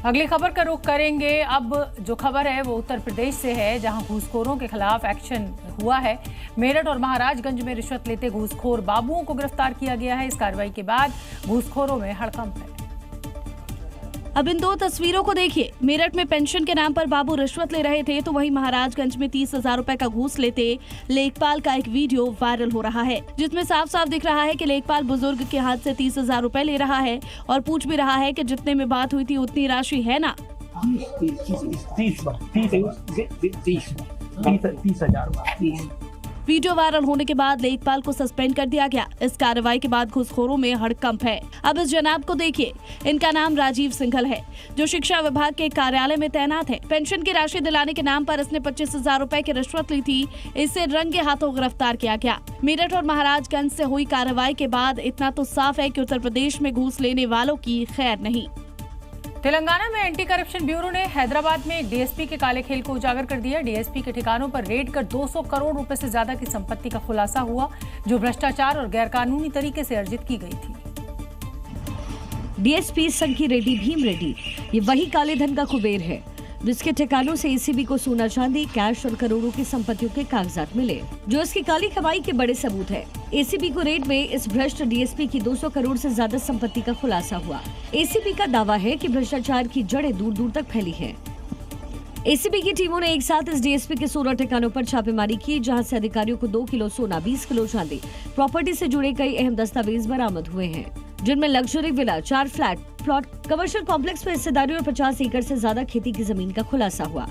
अगली खबर का रुख करेंगे। अब जो खबर है वो उत्तर प्रदेश से है, जहां घूसखोरों के खिलाफ एक्शन हुआ है। मेरठ और महाराजगंज में रिश्वत लेते घूसखोर बाबुओं को गिरफ्तार किया गया है। इस कार्रवाई के बाद घूसखोरों में हड़कंप है। अब इन दो तस्वीरों को देखिए। मेरठ में पेंशन के नाम पर बाबू रिश्वत ले रहे थे, तो वहीं महाराजगंज में 30,000 रुपए का घूस लेते लेखपाल का एक वीडियो वायरल हो रहा है, जिसमें साफ साफ दिख रहा है कि लेखपाल बुजुर्ग के हाथ से 30,000 रुपए ले रहा है और पूछ भी रहा है कि जितने में बात हुई थी उतनी राशि है ना। 30,000। वीडियो वायरल होने के बाद लेखपाल को सस्पेंड कर दिया गया। इस कार्रवाई के बाद घूसखोरों में हड़कंप है। अब इस जनाब को देखिए। इनका नाम राजीव सिंघल है, जो शिक्षा विभाग के कार्यालय में तैनात है। पेंशन की राशि दिलाने के नाम पर इसने 25,000 रुपए की रिश्वत ली थी। इसे रंगे हाथों गिरफ्तार किया गया। मेरठ और महाराजगंज से हुई कार्रवाई के बाद इतना तो साफ है कि उत्तर प्रदेश में घूस लेने वालों की खैर नहीं। तेलंगाना में एंटी करप्शन ब्यूरो ने हैदराबाद में एक डीएसपी के काले खेल को उजागर कर दिया। डीएसपी के ठिकानों पर रेड कर 200 करोड़ रुपए से ज्यादा की संपत्ति का खुलासा हुआ, जो भ्रष्टाचार और गैरकानूनी तरीके से अर्जित की गई थी। डीएसपी संकी रेड्डी भीम रेड्डी, ये वही काले धन का कुबेर है जिसके ठिकानों से एसीबी को सोना चांदी, कैश और करोड़ों की संपत्तियों के कागजात मिले, जो इसकी काली कमाई के बड़े सबूत है। एसीबी को रेड में इस भ्रष्ट डीएसपी की 200 करोड़ से ज्यादा संपत्ति का खुलासा हुआ। एसीबी का दावा है कि भ्रष्टाचार की जड़ें दूर दूर तक फैली है। एसीबी की टीमों ने एक साथ इस डीएसपी के 16 ठिकानों पर छापेमारी की, जहां से अधिकारियों को 2 किलो सोना, 20 किलो चांदी, प्रॉपर्टी से जुड़े कई अहम दस्तावेज बरामद हुए हैं, जिनमें luxury villa, 4 flat plot, commercial complex में हिस्सेदारी और 50 एकड़ से ज्यादा खेती की जमीन का खुलासा हुआ।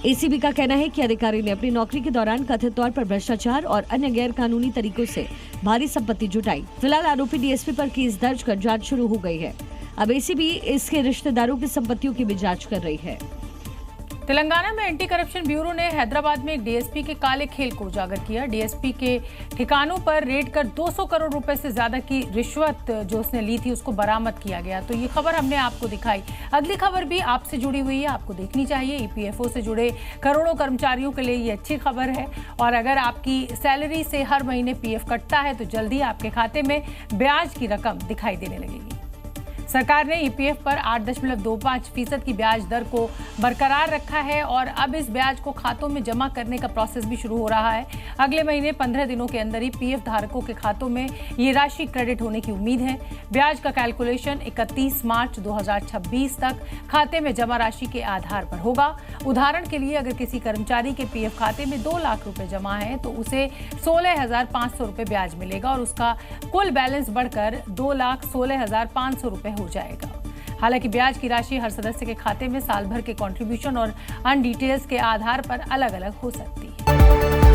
एसीबी का कहना है कि अधिकारी ने अपनी नौकरी के दौरान कथित तौर पर भ्रष्टाचार और अन्य गैर कानूनी तरीकों से भारी संपत्ति जुटाई। फिलहाल आरोपी डीएसपी पर केस दर्ज कर जांच शुरू हो गई है। अब एसीबी इसके रिश्तेदारों की संपत्तियों की भी जांच कर रही है। तेलंगाना में एंटी करप्शन ब्यूरो ने हैदराबाद में एक डीएसपी के काले खेल को उजागर किया। डीएसपी के ठिकानों पर रेड कर 200 करोड़ रुपए से ज्यादा की रिश्वत जो उसने ली थी उसको बरामद किया गया। तो ये खबर हमने आपको दिखाई। अगली खबर भी आपसे जुड़ी हुई है, आपको देखनी चाहिए। ईपीएफओ से जुड़े करोड़ों कर्मचारियों के लिए ये अच्छी खबर है। और अगर आपकी सैलरी से हर महीने पीएफ कटता है तो जल्दी आपके खाते में ब्याज की रकम दिखाई देने लगेगी। सरकार ने ईपीएफ पर 8.25% की ब्याज दर को बरकरार रखा है और अब इस ब्याज को खातों में जमा करने का प्रोसेस भी शुरू हो रहा है। अगले महीने 15 दिनों के अंदर ही पीएफ धारकों के खातों में ये राशि क्रेडिट होने की उम्मीद है। ब्याज का कैलकुलेशन 31 मार्च 2026 तक खाते में जमा राशि के आधार पर होगा। उदाहरण के लिए अगर किसी कर्मचारी के पीएफ खाते में 2 लाख रुपए जमा है तो उसे 16,500 रुपए ब्याज मिलेगा और उसका कुल बैलेंस बढ़कर 2,16,500 रुपए हो जाएगा। हालांकि ब्याज की राशि हर सदस्य के खाते में साल भर के कंट्रीब्यूशन और अन्य डिटेल्स के आधार पर अलग अलग हो सकती है।